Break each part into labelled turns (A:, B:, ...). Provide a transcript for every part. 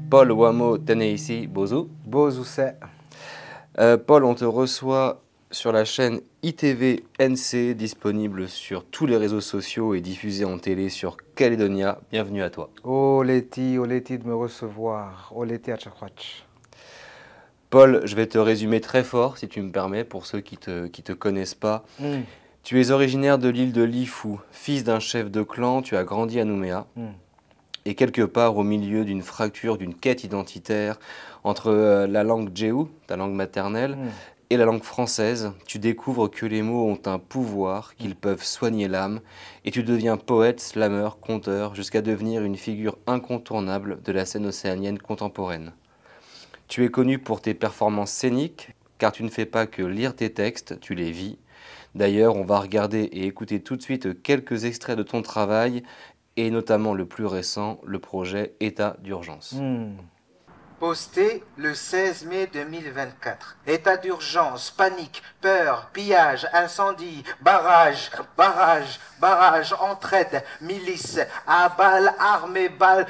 A: Paul Wamo Teneisi Bozo.
B: Bozo c'est.
A: Paul, on te reçoit sur la chaîne ITV NC, disponible sur tous les réseaux sociaux et diffusée en télé sur Calédonia. Bienvenue à toi.
B: Oh Leti de me recevoir. Oh Leti Achachwach.
A: Paul, je vais te résumer très fort, si tu me permets, pour ceux qui te connaissent pas. Tu es originaire de l'île de Lifou, fils d'un chef de clan, tu as grandi à Nouméa. Et quelque part au milieu d'une fracture, d'une quête identitaire entre la langue djéou, ta langue maternelle, et la langue française, tu découvres que les mots ont un pouvoir, qu'ils peuvent soigner l'âme, et tu deviens poète, slameur, conteur, jusqu'à devenir une figure incontournable de la scène océanienne contemporaine. Tu es connu pour tes performances scéniques, car tu ne fais pas que lire tes textes, tu les vis. D'ailleurs, on va regarder et écouter tout de suite quelques extraits de ton travail, et notamment le plus récent, le projet État d'urgence.
C: Posté le 16 mai 2024. État d'urgence, panique, peur, pillage, incendie, barrage, entraide, milice, à balles, armée, balle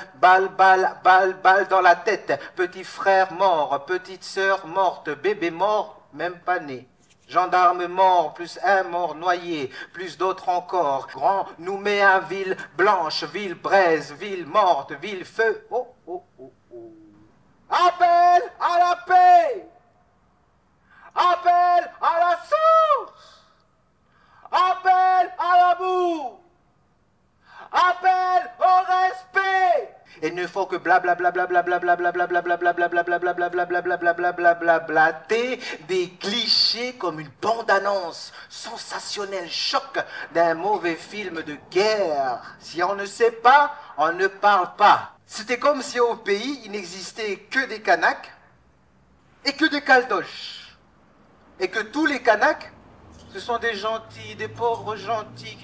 C: dans la tête. Petit frère mort, petite sœur morte, bébé mort, même pas né. Gendarme mort, plus un mort noyé, plus d'autres encore. Grand Nouméa, ville blanche, ville braise, ville morte, ville feu. Oh, oh, oh, oh. Appel à la paix! Appel à la source! Appel à l'amour! Appel au respect! Il ne faut que blablabla des clichés comme une bande-annonce sensationnelle choc d'un mauvais film de guerre. Si on ne sait pas, on ne parle pas. C'était comme si au pays, il n'existait que des Kanaks et que des Caldoches. Et que tous les Kanaks, ce sont des gentils, des pauvres gentils.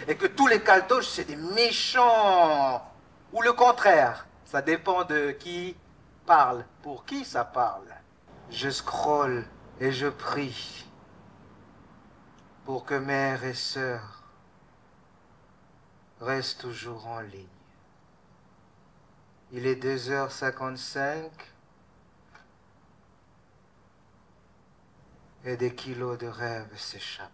C: Et que tous les Caldoches, c'est des méchants. Ou le contraire. Ça dépend de qui parle. Pour qui ça parle. Je scrolle et je prie pour que mère et sœur restent toujours en ligne. Il est 2h55 et des kilos de rêves s'échappent.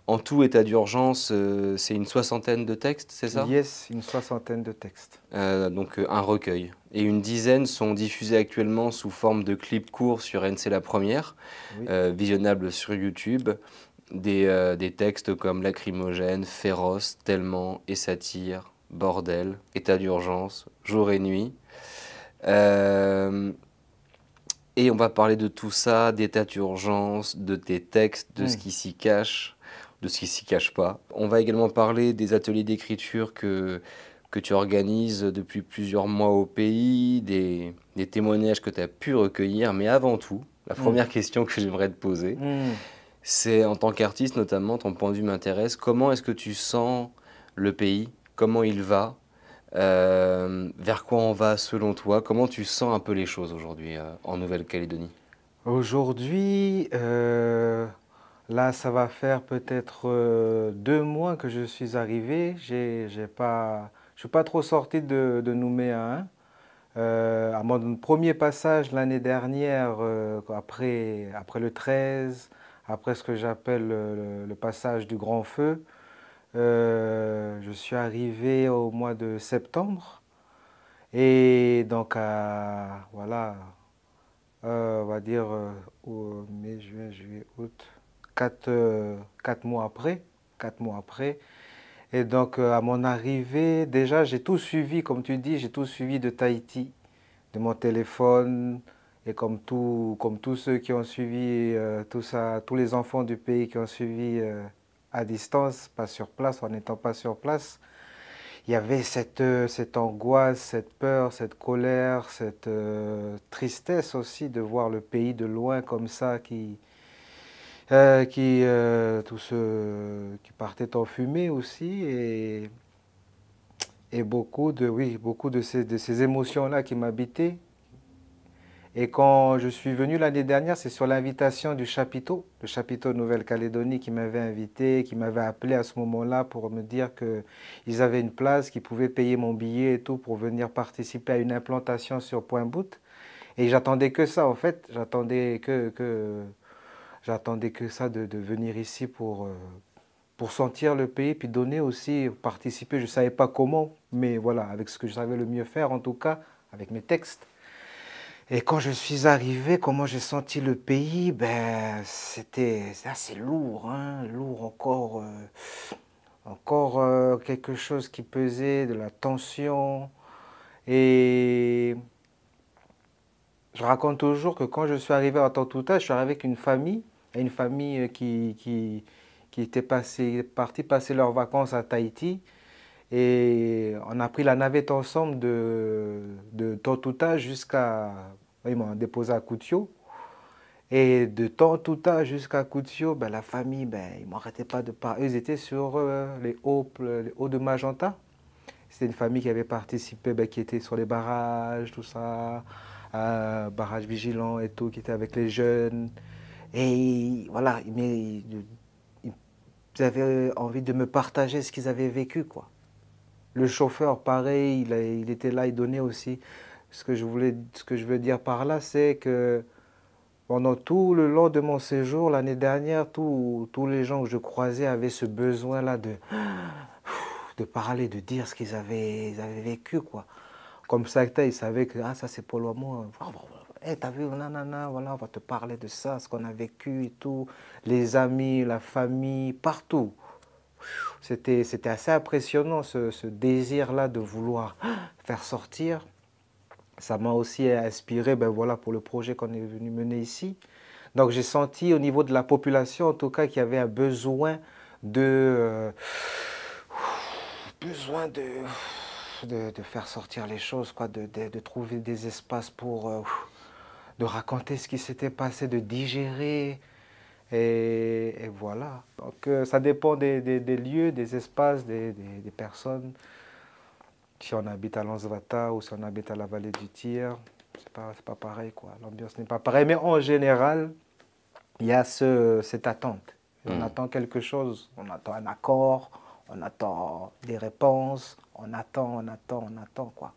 A: En tout, État d'urgence, c'est une soixantaine de textes, c'est ça?
B: Yes, une soixantaine de textes.
A: Donc un recueil. Et une dizaine sont diffusés actuellement sous forme de clips courts sur NC La Première,
B: Oui.
A: visionnables sur YouTube. Des textes comme Lacrymogène, Féroce, Tellement et Satire, Bordel, État d'urgence, Jour et nuit. Et on va parler de tout ça, d'état d'urgence, de tes textes, de ce qui s'y cache, de ce qui s'y cache pas. On va également parler des ateliers d'écriture que tu organises depuis plusieurs mois au pays, des témoignages que tu as pu recueillir. Mais avant tout, la première question que j'aimerais te poser, c'est en tant qu'artiste notamment, ton point de vue m'intéresse. Comment est-ce que tu sens le pays? Comment il va? Vers quoi on va selon toi? Comment tu sens un peu les choses aujourd'hui en Nouvelle-Calédonie?
B: Aujourd'hui, là, ça va faire peut-être 2 mois que je suis arrivé. Je suis pas trop sorti de Nouméa. À mon premier passage l'année dernière, après le 13, après ce que j'appelle le passage du Grand Feu, je suis arrivé au mois de septembre. Et donc, voilà, on va dire mai, juin, juillet, août, 4 mois après. 4 mois après. Et donc, à mon arrivée, déjà, j'ai tout suivi, comme tu dis, j'ai tout suivi de Tahiti, de mon téléphone. Et comme tous ceux qui ont suivi tout ça, tous les enfants du pays qui ont suivi à distance, pas sur place, en n'étant pas sur place, il y avait cette angoisse, cette peur, cette colère, cette tristesse aussi de voir le pays de loin comme ça tous ceux qui partaient en fumée aussi et beaucoup de ces émotions-là qui m'habitaient. Et quand je suis venu l'année dernière, c'est sur l'invitation du chapiteau, le chapiteau Nouvelle-Calédonie qui m'avait invité, qui m'avait appelé à ce moment-là pour me dire qu'ils avaient une place, qu'ils pouvaient payer mon billet et tout pour venir participer à une implantation sur Point Bout. Et j'attendais que ça, en fait. J'attendais que ça de venir ici pour sentir le pays, puis donner aussi, participer. Je ne savais pas comment, mais voilà, avec ce que je savais le mieux faire, en tout cas, avec mes textes. Et quand je suis arrivé, comment j'ai senti le pays, ben, c'était assez lourd, hein, lourd encore quelque chose qui pesait, de la tension. Et je raconte toujours que quand je suis arrivé à Tantouta, je suis arrivé avec une famille qui était partie passer leurs vacances à Tahiti. Et on a pris la navette ensemble de Tantouta jusqu'à... Ils m'ont déposé à Koutio. Et de Tantouta jusqu'à Koutio, ben, la famille, ben, ils ne m'arrêtaient pas de parler. Ils étaient sur les hauts de Magenta. C'était une famille qui avait participé, ben, qui était sur les barrages, tout ça, barrages vigilants et tout, qui était avec les jeunes. Et voilà, ils avaient envie de me partager ce qu'ils avaient vécu, quoi. Le chauffeur, pareil, il était là, il donnait aussi. Ce que je veux dire par là, c'est que pendant tout le long de mon séjour, l'année dernière, tous les gens que je croisais avaient ce besoin-là de parler, de dire ce qu'ils avaient vécu, quoi. Comme ça, ils savaient que ça c'est Paul Wamo. Hey, t'as vu, nanana, voilà, on va te parler de ça, ce qu'on a vécu et tout. Les amis, la famille, partout. C'était assez impressionnant ce désir-là de vouloir faire sortir. Ça m'a aussi inspiré, ben voilà, pour le projet qu'on est venu mener ici. Donc j'ai senti au niveau de la population, en tout cas, qu'il y avait un besoin de faire sortir les choses, quoi, de trouver des espaces pour de raconter ce qui s'était passé, de digérer. Et voilà. Donc ça dépend des lieux, des espaces, des personnes. Si on habite à Lansvata ou si on habite à la vallée du Tir, c'est pas pareil, quoi. L'ambiance n'est pas pareille. Mais en général, il y a cette attente. On attend quelque chose, on attend un accord, on attend des réponses, on attend, quoi.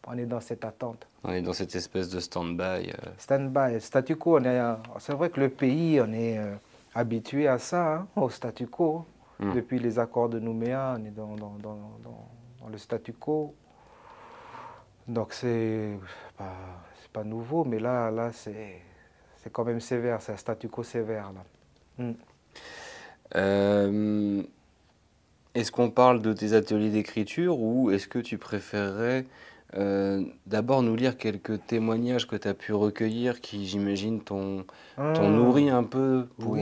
B: On est dans cette attente.
A: On est dans cette espèce de stand-by.
B: Stand-by, statu quo. C'est vrai que le pays, on est habitué à ça, hein, au statu quo. Depuis les accords de Nouméa, on est dans le statu quo. Donc c'est pas nouveau, mais là c'est quand même sévère, c'est un statu quo sévère, là.
A: Est-ce qu'on parle de tes ateliers d'écriture ou est-ce que tu préférerais d'abord nous lire quelques témoignages que tu as pu recueillir qui, j'imagine, t'ont nourri un peu pour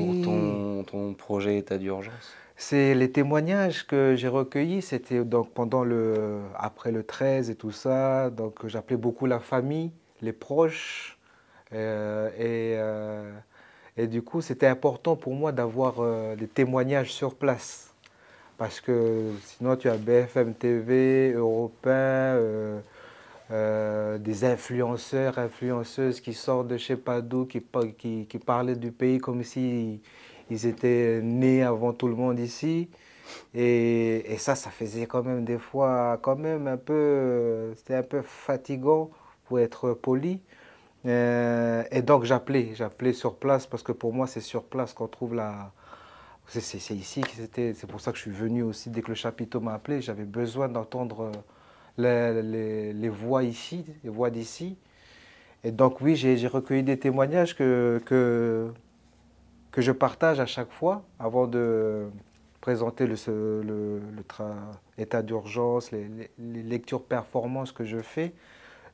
A: ton projet État d'urgence?
B: C'est les témoignages que j'ai recueillis, c'était donc après le 13 et tout ça, donc j'appelais beaucoup la famille, les proches, et du coup c'était important pour moi d'avoir des témoignages sur place, parce que sinon tu as BFM TV, Européen, des influenceurs, influenceuses qui sortent de je sais pas d'où, qui parlaient du pays comme si ils étaient nés avant tout le monde ici. Et ça faisait quand même des fois, quand même un peu, c'était un peu fatigant pour être poli. Et donc j'appelais sur place parce que pour moi c'est sur place qu'on trouve c'est ici que c'était, c'est pour ça que je suis venu aussi dès que le chapiteau m'a appelé. J'avais besoin d'entendre les voix ici, les voix d'ici. Et donc oui, j'ai recueilli des témoignages que je partage à chaque fois avant de présenter l'état d'urgence, les lectures performances que je fais.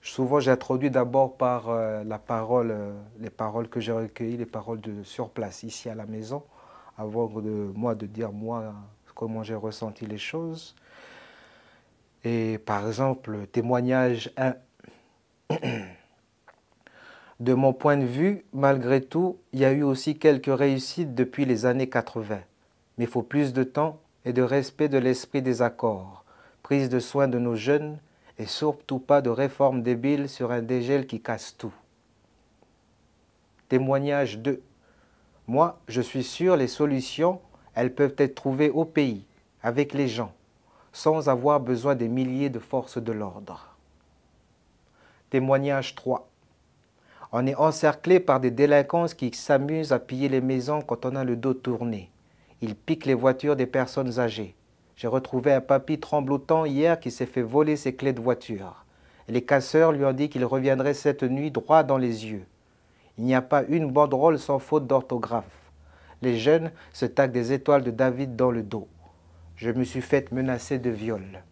B: Souvent, j'introduis d'abord par la parole, les paroles que j'ai recueillies, les paroles sur place, ici à la maison, avant de dire moi comment j'ai ressenti les choses. Et par exemple, témoignage 1. De mon point de vue, malgré tout, il y a eu aussi quelques réussites depuis les années 80. Mais il faut plus de temps et de respect de l'esprit des accords, prise de soin de nos jeunes et surtout pas de réformes débiles sur un dégel qui casse tout. Témoignage 2. Moi, je suis sûr, les solutions, elles peuvent être trouvées au pays, avec les gens, sans avoir besoin des milliers de forces de l'ordre. Témoignage 3. On est encerclé par des délinquants qui s'amusent à piller les maisons quand on a le dos tourné. Ils piquent les voitures des personnes âgées. J'ai retrouvé un papy tremblotant hier qui s'est fait voler ses clés de voiture. Et les casseurs lui ont dit qu'il reviendrait cette nuit droit dans les yeux. Il n'y a pas une banderole sans faute d'orthographe. Les jeunes se taquent des étoiles de David dans le dos. Je me suis fait menacer de viol.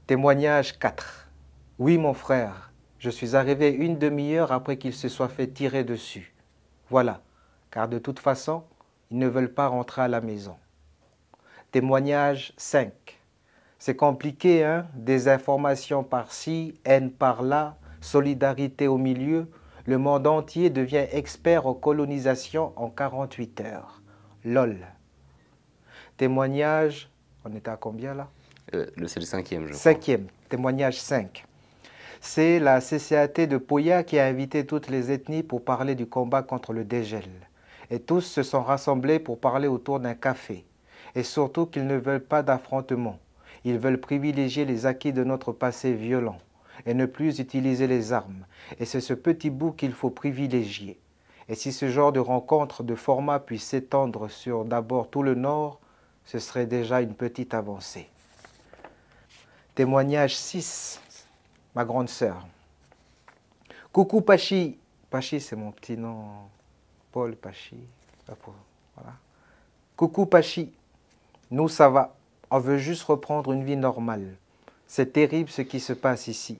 B: Témoignage 4. Oui, mon frère, je suis arrivé une demi-heure après qu'il se soit fait tirer dessus. Voilà, car de toute façon, ils ne veulent pas rentrer à la maison. Témoignage 5. C'est compliqué, hein? Des informations par-ci, haine par-là, solidarité au milieu. Le monde entier devient expert en colonisation en 48 heures. LOL. Témoignage, on était à combien là?
A: C'est le 5e, je crois.
B: 5e, témoignage 5. C'est la CCAT de Poya qui a invité toutes les ethnies pour parler du combat contre le dégel. Et tous se sont rassemblés pour parler autour d'un café. Et surtout qu'ils ne veulent pas d'affrontement. Ils veulent privilégier les acquis de notre passé violent et ne plus utiliser les armes. Et c'est ce petit bout qu'il faut privilégier. Et si ce genre de rencontre de format puisse s'étendre sur d'abord tout le Nord, ce serait déjà une petite avancée. Témoignage 6, ma grande sœur. Coucou Pachi. Pachi, c'est mon petit nom. Paul Pachi. Voilà. Coucou Pachi. Nous, ça va. On veut juste reprendre une vie normale. C'est terrible ce qui se passe ici.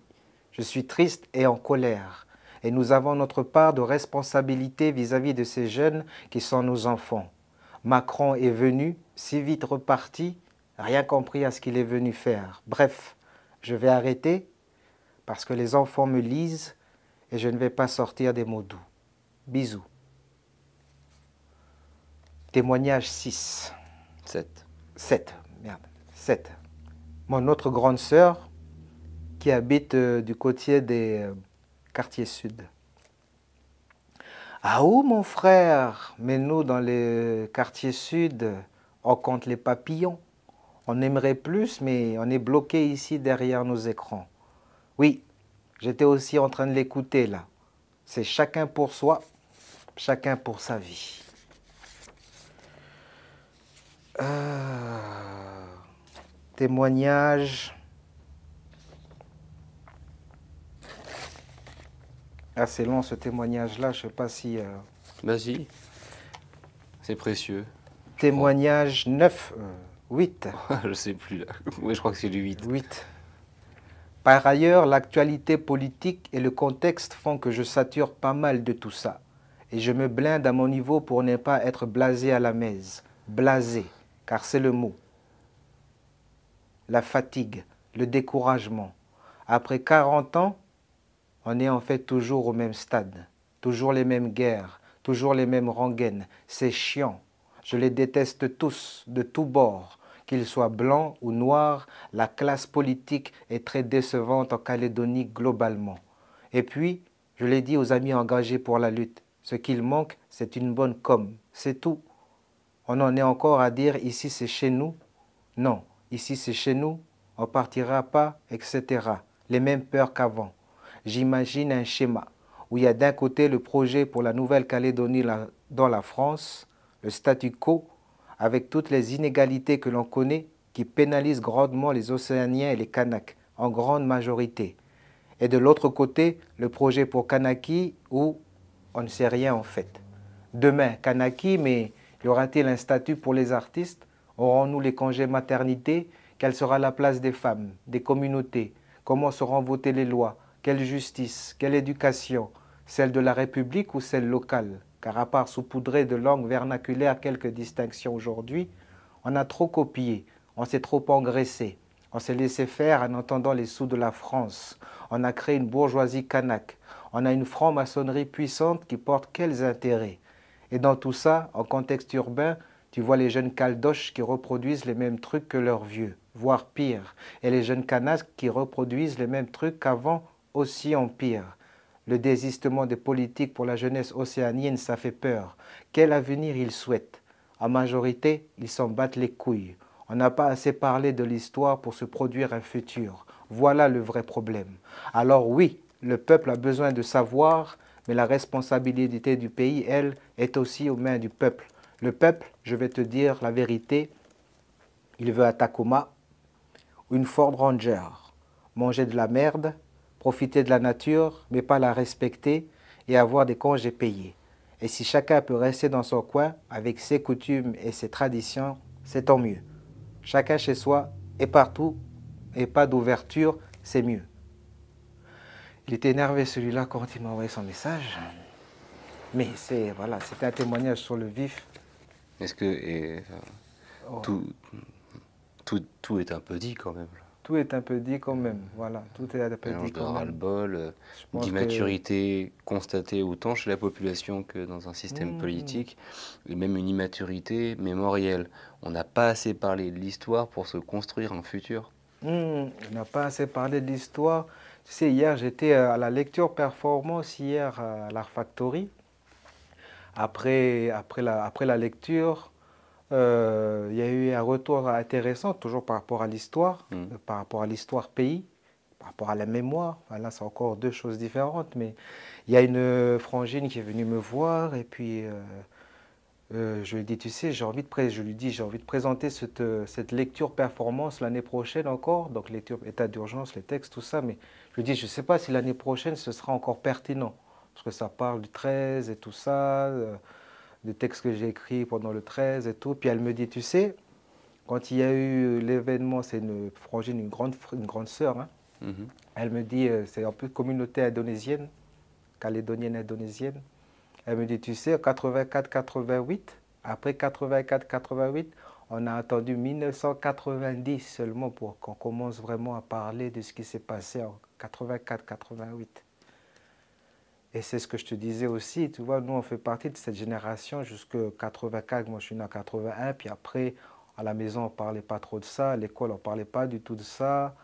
B: Je suis triste et en colère. Et nous avons notre part de responsabilité vis-à-vis de ces jeunes qui sont nos enfants. Macron est venu, si vite reparti, rien compris à ce qu'il est venu faire. Bref, je vais arrêter parce que les enfants me lisent et je ne vais pas sortir des mots doux. Bisous. Témoignage 6. 7. Merde. 7. Mon autre grande sœur qui habite du côté des quartiers sud. Ah où mon frère? Mais nous dans les quartiers sud, on compte les papillons. On aimerait plus, mais on est bloqué ici derrière nos écrans. Oui, j'étais aussi en train de l'écouter là. C'est chacun pour soi, chacun pour sa vie. Témoignage. Ah, c'est long ce témoignage-là, je ne sais pas si...
A: Vas-y, c'est précieux.
B: Témoignage 9, 8.
A: Je sais plus là. Oui, je crois que c'est du 8.
B: 8. Par ailleurs, l'actualité politique et le contexte font que je sature pas mal de tout ça. Et je me blinde à mon niveau pour ne pas être blasé à la messe. Blasé, car c'est le mot. La fatigue, le découragement. Après 40 ans, on est en fait toujours au même stade. Toujours les mêmes guerres, toujours les mêmes rengaines. C'est chiant. Je les déteste tous, de tous bords. Qu'ils soient blancs ou noirs, la classe politique est très décevante en Calédonie globalement. Et puis, je l'ai dit aux amis engagés pour la lutte, ce qu'il manque, c'est une bonne com. C'est tout. On en est encore à dire ici c'est chez nous. Non, ici c'est chez nous, on partira pas, etc. Les mêmes peurs qu'avant. J'imagine un schéma où il y a d'un côté le projet pour la Nouvelle-Calédonie dans la France, le statu quo, avec toutes les inégalités que l'on connaît, qui pénalisent grandement les Océaniens et les Kanaks, en grande majorité. Et de l'autre côté, le projet pour Kanaki, où on ne sait rien en fait. Demain, Kanaki, mais y aura-t-il un statut pour les artistes? Aurons-nous les congés maternité? Quelle sera la place des femmes, des communautés? Comment seront votées les lois? Quelle justice? Quelle éducation? Celle de la République ou celle locale? Car à part saupoudrer de langues vernaculaires quelques distinctions aujourd'hui, on a trop copié, on s'est trop engraissé, on s'est laissé faire en entendant les sous de la France, on a créé une bourgeoisie kanak, on a une franc-maçonnerie puissante qui porte quels intérêts? Et dans tout ça, en contexte urbain, tu vois les jeunes caldoches qui reproduisent les mêmes trucs que leurs vieux, voire pire, et les jeunes kanaks qui reproduisent les mêmes trucs qu'avant, aussi en pire. Le désistement des politiques pour la jeunesse océanienne, ça fait peur. Quel avenir ils souhaitent? En majorité, ils s'en battent les couilles. On n'a pas assez parlé de l'histoire pour se produire un futur. Voilà le vrai problème. Alors oui, le peuple a besoin de savoir, mais la responsabilité du pays, elle, est aussi aux mains du peuple. Le peuple, je vais te dire la vérité, il veut un Tacoma, une Ford Ranger, manger de la merde, profiter de la nature, mais pas la respecter et avoir des congés payés. Et si chacun peut rester dans son coin avec ses coutumes et ses traditions, c'est tant mieux. Chacun chez soi et partout, et pas d'ouverture, c'est mieux. Il était énervé celui-là quand il m'a envoyé son message. Mais c'est voilà, c'était un témoignage sur le vif.
A: Est-ce que tout, tout est un peu dit quand même?
B: Tout est un peu dit quand même, voilà, tout est un peu dit
A: De
B: quand même.
A: ras-le-bol, d'immaturité constatée autant chez la population que dans un système politique, et même une immaturité mémorielle. On n'a pas assez parlé de l'histoire pour se construire un futur.
B: On n'a pas assez parlé de l'histoire. Tu sais, hier, j'étais à la lecture performance, hier, à l'Art Factory. Après la lecture, il y a eu un retour intéressant, toujours par rapport à l'histoire, par rapport à l'histoire pays, par rapport à la mémoire. Enfin, là, c'est encore deux choses différentes, mais il y a une frangine qui est venue me voir et puis je lui ai dit, tu sais, j'ai envie de présenter cette lecture performance l'année prochaine encore, donc lecture état d'urgence, les textes, tout ça, mais je lui ai dit, je ne sais pas si l'année prochaine ce sera encore pertinent, parce que ça parle du 13 et tout ça, des textes que j'ai écrits pendant le 13 et tout. Puis elle me dit, tu sais, quand il y a eu l'événement, c'est une frangine, une grande sœur, hein. Elle me dit, c'est un peu communauté indonésienne, calédonienne indonésienne. Elle me dit, tu sais, 84-88, après 84-88, on a attendu 1990 seulement pour qu'on commence vraiment à parler de ce qui s'est passé en 84-88. Et c'est ce que je te disais aussi, tu vois, nous on fait partie de cette génération jusqu'à 84, moi je suis né en 81, puis après à la maison on ne parlait pas trop de ça, à l'école on ne parlait pas du tout de ça.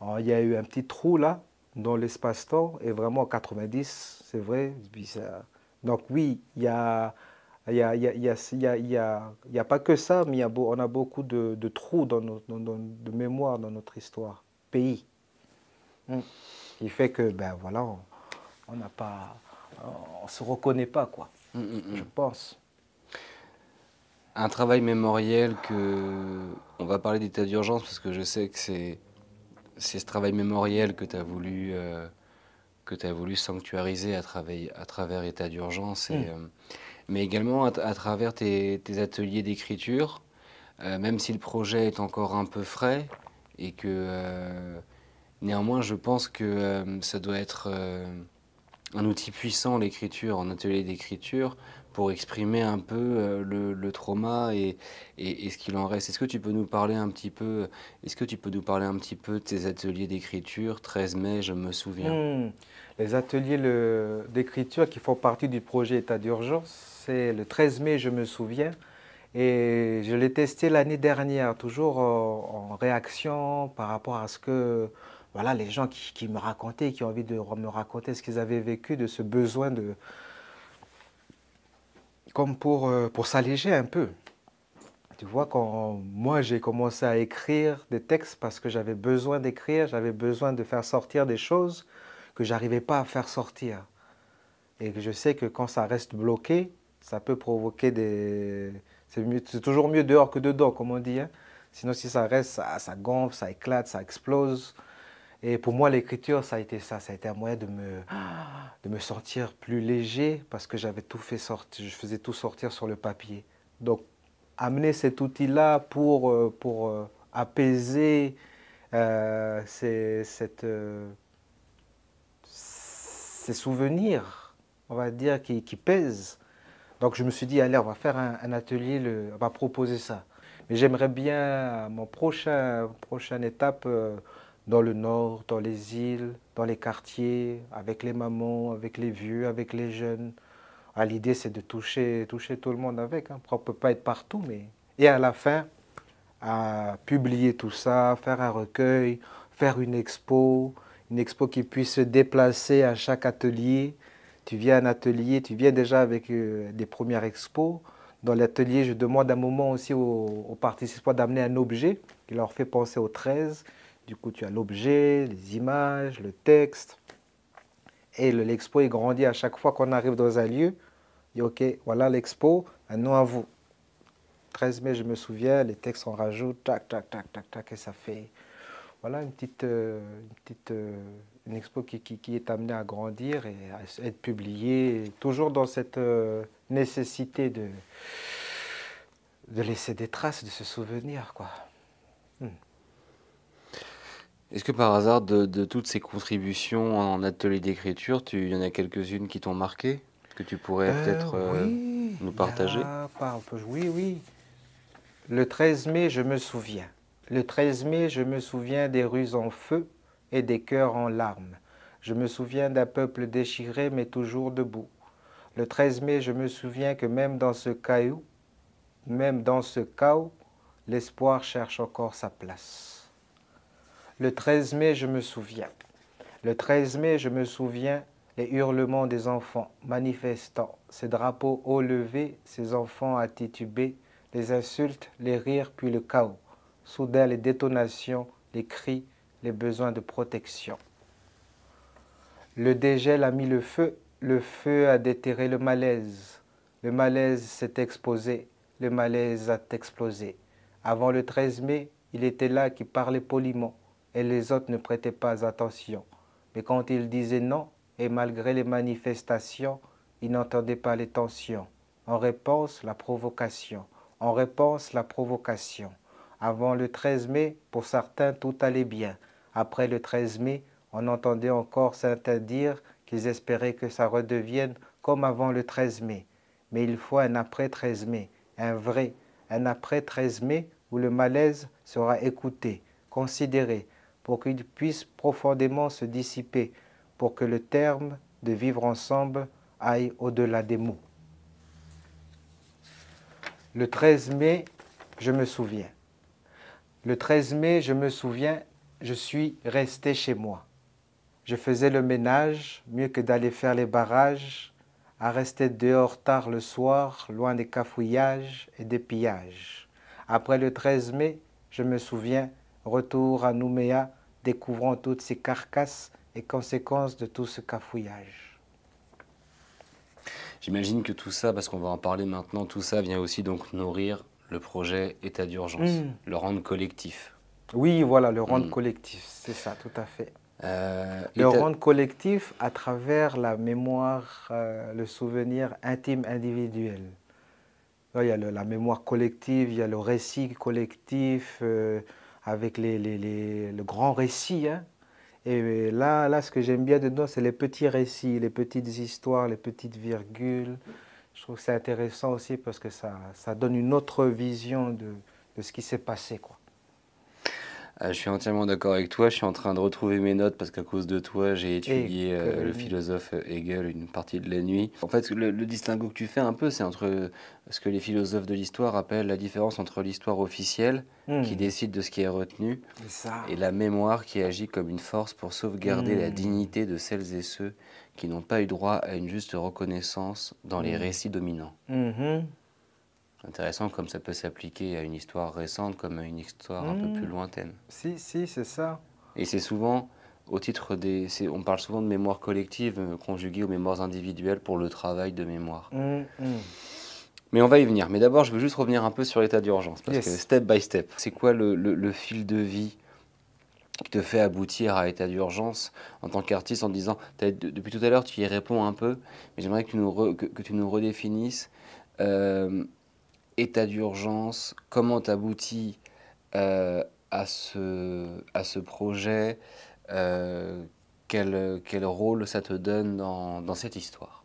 B: Alors, il y a eu un petit trou là, dans l'espace-temps, et vraiment en 90, c'est vrai. Donc oui, il y a pas que ça, mais on a beaucoup de trous de mémoire dans notre histoire, pays. Qui fait que, ben voilà, on n'a pas, on se reconnaît pas, quoi, je pense.
A: Un travail mémoriel on va parler d'état d'urgence parce que je sais que c'est ce travail mémoriel que tu as voulu sanctuariser à travers état d'urgence, mais également à travers tes ateliers d'écriture, même si le projet est encore un peu frais et que néanmoins je pense que ça doit être un outil puissant, l'écriture, en atelier d'écriture, pour exprimer un peu le trauma et ce qu'il en reste. Est-ce que tu peux nous parler un petit peu de tes ateliers d'écriture, 13 mai, je me souviens?
B: Les ateliers d'écriture qui font partie du projet État d'urgence, c'est le 13 mai, je me souviens. Et je l'ai testé l'année dernière, toujours en réaction par rapport à ce que voilà, les gens qui me racontaient, qui ont envie de me raconter ce qu'ils avaient vécu, de ce besoin de... comme pour s'alléger un peu. Tu vois, quand moi j'ai commencé à écrire des textes parce que j'avais besoin d'écrire, j'avais besoin de faire sortir des choses que j'arrivais pas à faire sortir. Et que je sais que quand ça reste bloqué, ça peut provoquer des... C'est toujours mieux dehors que dedans, comme on dit, hein. Sinon, si ça reste, ça gonfle, ça éclate, ça explose. Et pour moi, l'écriture, ça a été ça. Ça a été un moyen de me sentir plus léger parce que j'avais tout fait sortir, je faisais tout sortir sur le papier. Donc, amener cet outil-là pour apaiser ces souvenirs, on va dire, qui pèsent. Donc, je me suis dit, allez, on va faire un atelier, on va proposer ça. Mais j'aimerais bien, mon prochaine étape, dans le nord, dans les îles, dans les quartiers, avec les mamans, avec les vieux, avec les jeunes. Ah, l'idée, c'est de toucher tout le monde avec, hein. On ne peut pas être partout, mais... Et à la fin, à publier tout ça, faire un recueil, faire une expo, une expo qui puisse se déplacer à chaque atelier. Tu viens à un atelier, tu viens déjà avec des premières expos. Dans l'atelier, je demande un moment aussi aux participants d'amener un objet qui leur fait penser au 13. Du coup, tu as l'objet, les images, le texte. Et l'expo est grandi à chaque fois qu'on arrive dans un lieu. Et ok, voilà l'expo, un nom à vous. 13 mai, je me souviens, les textes on rajoute, tac, tac, tac, tac, tac, et ça fait, voilà, une expo qui est amenée à grandir et à être publiée, toujours dans cette nécessité de laisser des traces, de se souvenir, quoi.
A: Est-ce que par hasard, de toutes ces contributions en atelier d'écriture, il y en a quelques-unes qui t'ont marqué, que tu pourrais peut-être
B: Oui,
A: nous partager?
B: oui, oui. Le 13 mai, je me souviens. Le 13 mai, je me souviens des rues en feu et des cœurs en larmes. Je me souviens d'un peuple déchiré mais toujours debout. Le 13 mai, je me souviens que même dans ce chaos, l'espoir cherche encore sa place. Le 13 mai, je me souviens. Le 13 mai, je me souviens les hurlements des enfants manifestants, ces drapeaux haut levés, ces enfants à tituber, les insultes, les rires, puis le chaos. Soudain, les détonations, les cris, les besoins de protection. Le dégel a mis le feu a déterré le malaise s'est exposé, le malaise a explosé. Avant le 13 mai, il était là qui parlait poliment, et les autres ne prêtaient pas attention. Mais quand il disait non, et malgré les manifestations, il n'entendait pas les tensions. En réponse, la provocation. En réponse, la provocation. Avant le 13 mai, pour certains, tout allait bien. Après le 13 mai, on entendait encore certains dire qu'ils espéraient que ça redevienne comme avant le 13 mai. Mais il faut un après 13 mai, un après 13 mai où le malaise sera écouté, considéré, pour qu'il puisse profondément se dissiper, pour que le terme de vivre ensemble aille au-delà des mots. Le 13 mai, je me souviens. Le 13 mai, je me souviens, je suis resté chez moi. Je faisais le ménage, mieux que d'aller faire les barrages, à rester dehors tard le soir, loin des cafouillages et des pillages. Après le 13 mai, je me souviens, retour à Nouméa, découvrant toutes ces carcasses et conséquences de tout ce cafouillage.
A: J'imagine que tout ça, parce qu'on va en parler maintenant, tout ça vient aussi donc nourrir le projet État d'urgence, le rendre collectif.
B: Oui, voilà, le rendre collectif, c'est ça, tout à fait. Le rendre collectif à travers la mémoire, le souvenir intime individuel. Là, il y a la mémoire collective, il y a le récit collectif avec le grand récit. Hein. Et là, ce que j'aime bien dedans, c'est les petits récits, les petites histoires, les petites virgules. Je trouve que c'est intéressant aussi parce que ça donne une autre vision de ce qui s'est passé, quoi.
A: Je suis entièrement d'accord avec toi. Je suis en train de retrouver mes notes parce qu'à cause de toi, j'ai étudié le philosophe Hegel une partie de la nuit. En fait, le distinguo que tu fais un peu, c'est entre ce que les philosophes de l'histoire appellent la différence entre l'histoire officielle, qui décide de ce qui est retenu, et la mémoire qui agit comme une force pour sauvegarder la dignité de celles et ceux qui n'ont pas eu droit à une juste reconnaissance dans les récits dominants. Intéressant comme ça peut s'appliquer à une histoire récente comme à une histoire un peu plus lointaine.
B: Si, c'est ça.
A: Et c'est souvent au titre des... On parle souvent de mémoire collective conjuguée aux mémoires individuelles pour le travail de mémoire. Mais on va y venir. Mais d'abord, je veux juste revenir un peu sur l'état d'urgence. Parce que step by step, c'est quoi le fil de vie qui te fait aboutir à l'état d'urgence en tant qu'artiste en disant... Depuis tout à l'heure, tu y réponds un peu, mais j'aimerais que tu nous redéfinisses... état d'urgence, comment tu aboutis à ce projet, quel rôle ça te donne dans cette histoire?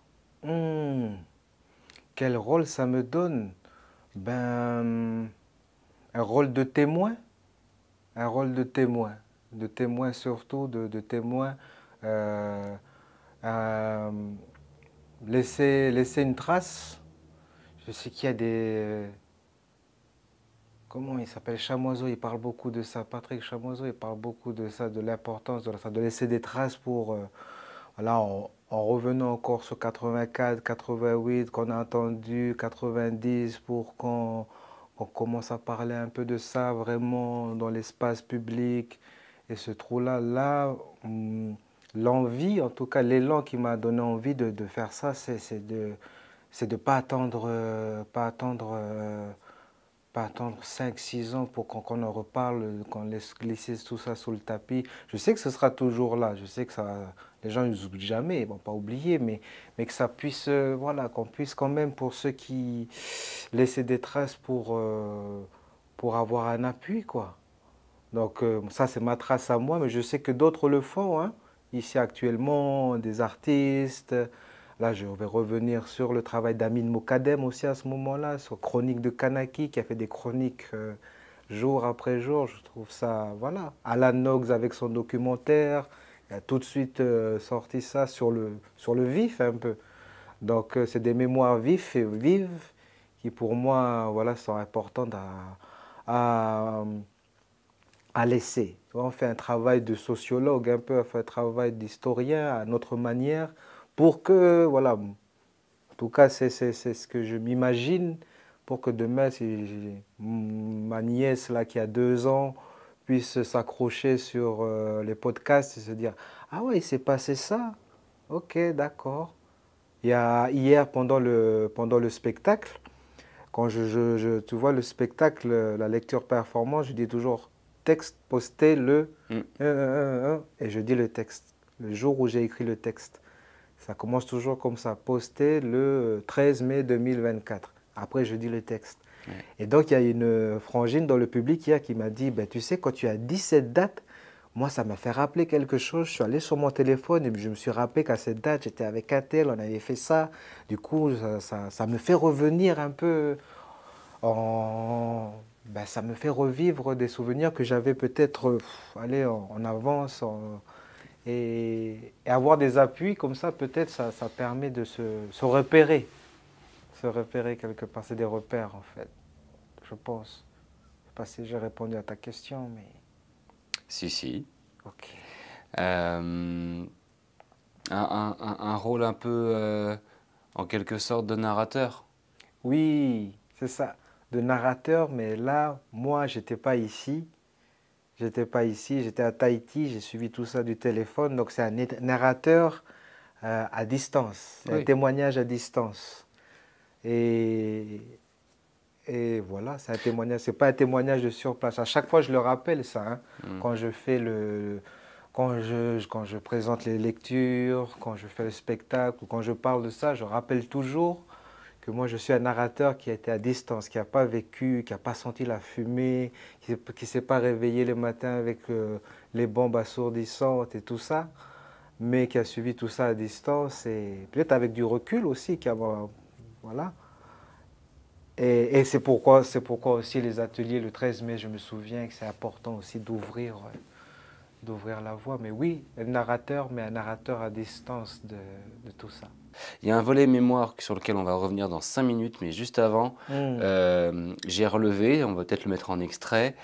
B: Quel rôle ça me donne? Ben, un rôle de témoin. Un rôle de témoin. De témoin surtout, de témoin. Laisser une trace. Je sais qu'il y a comment il s'appelle, Chamoiseau, il parle beaucoup de ça. Patrick Chamoiseau, il parle beaucoup de ça, de l'importance de ça, de laisser des traces pour, voilà, en revenant encore sur 84, 88, qu'on a entendu, 90, pour qu'on commence à parler un peu de ça vraiment dans l'espace public. Et ce trou-là, l'envie, en tout cas l'élan qui m'a donné envie de faire ça, c'est de ne pas attendre, pas attendre 5, 6 ans pour qu'on en reparle, qu'on laisse glisser tout ça sous le tapis. Je sais que ce sera toujours là, je sais que ça, les gens ne nous oublient jamais, ils ne vont pas oublier, mais que ça puisse, voilà, qu'on puisse quand même, pour ceux qui laisser des traces pour avoir un appui, quoi. Donc ça, c'est ma trace à moi, mais je sais que d'autres le font, hein. Ici actuellement, des artistes. Là, je vais revenir sur le travail d'Amin Mokadem aussi à ce moment-là, sur Chronique de Kanaki, qui a fait des chroniques jour après jour. Je trouve ça, voilà. Alan Knox avec son documentaire, il a tout de suite sorti ça sur le vif un peu. Donc c'est des mémoires vives qui pour moi, voilà, sont importantes à laisser. On fait un travail de sociologue, un peu, on fait un travail d'historien à notre manière, pour que, voilà, en tout cas, c'est ce que je m'imagine, pour que demain, si ma nièce, là, qui a 2 ans, puisse s'accrocher sur les podcasts et se dire, ah ouais, il s'est passé ça, ok, d'accord. Il y a hier, pendant le spectacle, quand tu vois le spectacle, la lecture performance, je dis toujours texte, posté le et je dis le texte. Le jour où j'ai écrit le texte. Ça commence toujours comme ça, posté le 13 mai 2024. Après, je dis le texte. Ouais. Et donc, il y a une frangine dans le public hier qui m'a dit, ben, tu sais, quand tu as dit cette date, moi, ça m'a fait rappeler quelque chose. Je suis allé sur mon téléphone et je me suis rappelé qu'à cette date, j'étais avec un tel, on avait fait ça. Du coup, ça me fait revenir un peu ben, ça me fait revivre des souvenirs que j'avais peut-être en avance. Et avoir des appuis comme ça, peut-être, ça permet de se repérer. Se repérer quelque part. C'est des repères, en fait, je pense. Je ne sais pas si j'ai répondu à ta question, mais...
A: Si.
B: Ok.
A: Un rôle un peu, en quelque sorte, de narrateur.
B: Oui, c'est ça. De narrateur, mais là, moi, je n'étais pas ici. J'étais pas ici, j'étais à Tahiti, j'ai suivi tout ça du téléphone. Donc, c'est un narrateur à distance, oui. Un témoignage à distance. Et voilà, c'est un témoignage. C'est pas un témoignage de sur place. À chaque fois, je le rappelle ça. Hein, quand je fais quand je présente les lectures, quand je fais le spectacle ou quand je parle de ça, je rappelle toujours que moi, je suis un narrateur qui a été à distance, qui n'a pas vécu, qui n'a pas senti la fumée, qui ne s'est pas réveillé le matin avec les bombes assourdissantes et tout ça, mais qui a suivi tout ça à distance et peut-être avec du recul aussi. Voilà. Et c'est pourquoi aussi les ateliers le 13 mai, je me souviens que c'est important aussi d'ouvrir la voie. Mais oui, un narrateur, mais un narrateur à distance de tout ça.
A: Il y a un volet mémoire sur lequel on va revenir dans 5 minutes, mais juste avant, j'ai relevé, on va peut-être le mettre en extrait,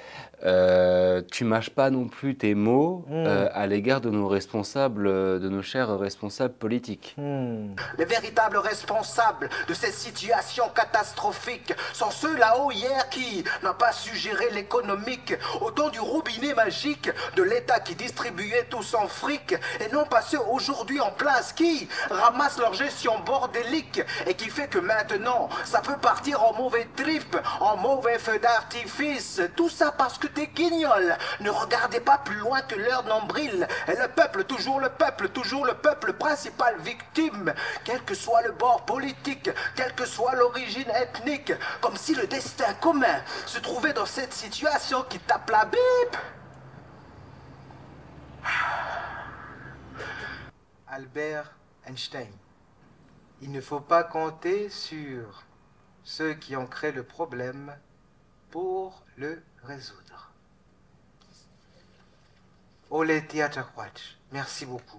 A: tu mâches pas non plus tes mots à l'égard de nos responsables, de nos chers responsables politiques.
C: Les véritables responsables de ces situations catastrophiques sont ceux là-haut hier qui n'ont pas su gérer l'économique au temps du robinet magique de l'État qui distribuait tout son fric et non pas ceux aujourd'hui en place qui ramassent leur gestion bordélique et qui fait que maintenant ça peut partir en mauvais trip, en mauvais feu d'artifice. Tout ça parce que t'es guignols ne regardez pas plus loin que leur nombril. Et le peuple, toujours le peuple, principal victime, quel que soit le bord politique, quelle que soit l'origine ethnique, comme si le destin commun se trouvait dans cette situation qui tape la bip. Albert Einstein. Il ne faut pas compter sur ceux qui ont créé le problème pour le résoudre. Ole Theater Watch. Merci beaucoup.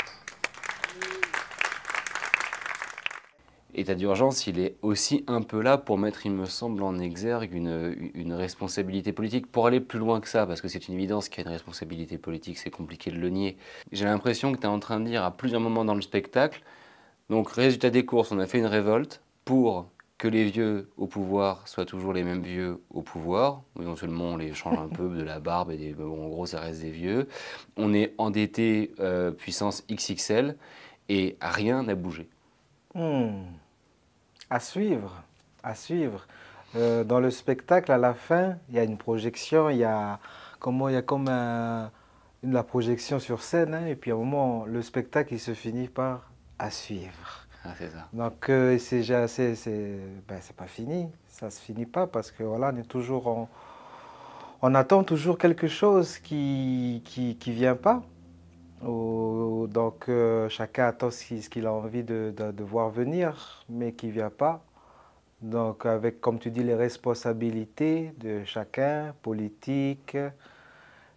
A: État d'urgence, il est aussi un peu là pour mettre, il me semble, en exergue une responsabilité politique. Pour aller plus loin que ça, parce que c'est une évidence qu'il y a une responsabilité politique, c'est compliqué de le nier. J'ai l'impression que tu es en train de dire à plusieurs moments dans le spectacle, donc résultat des courses, on a fait une révolte pour que les vieux au pouvoir soient toujours les mêmes vieux au pouvoir. Éventuellement, on les change un peu de la barbe, et bon, en gros, ça reste des vieux. On est endetté puissance XXL et rien n'a bougé.
B: À suivre, à suivre. Dans le spectacle, à la fin, il y a une projection, il y a comme la projection sur scène, hein, et puis à un moment, le spectacle, il se finit par à suivre.
A: Ah, c'est ça.
B: Donc, c'est pas fini, ça se finit pas parce que voilà, on est toujours on attend toujours quelque chose qui vient pas. Donc, chacun attend ce qu'il a envie de voir venir, mais qui ne vient pas. Donc, avec, comme tu dis, les responsabilités de chacun, politiques.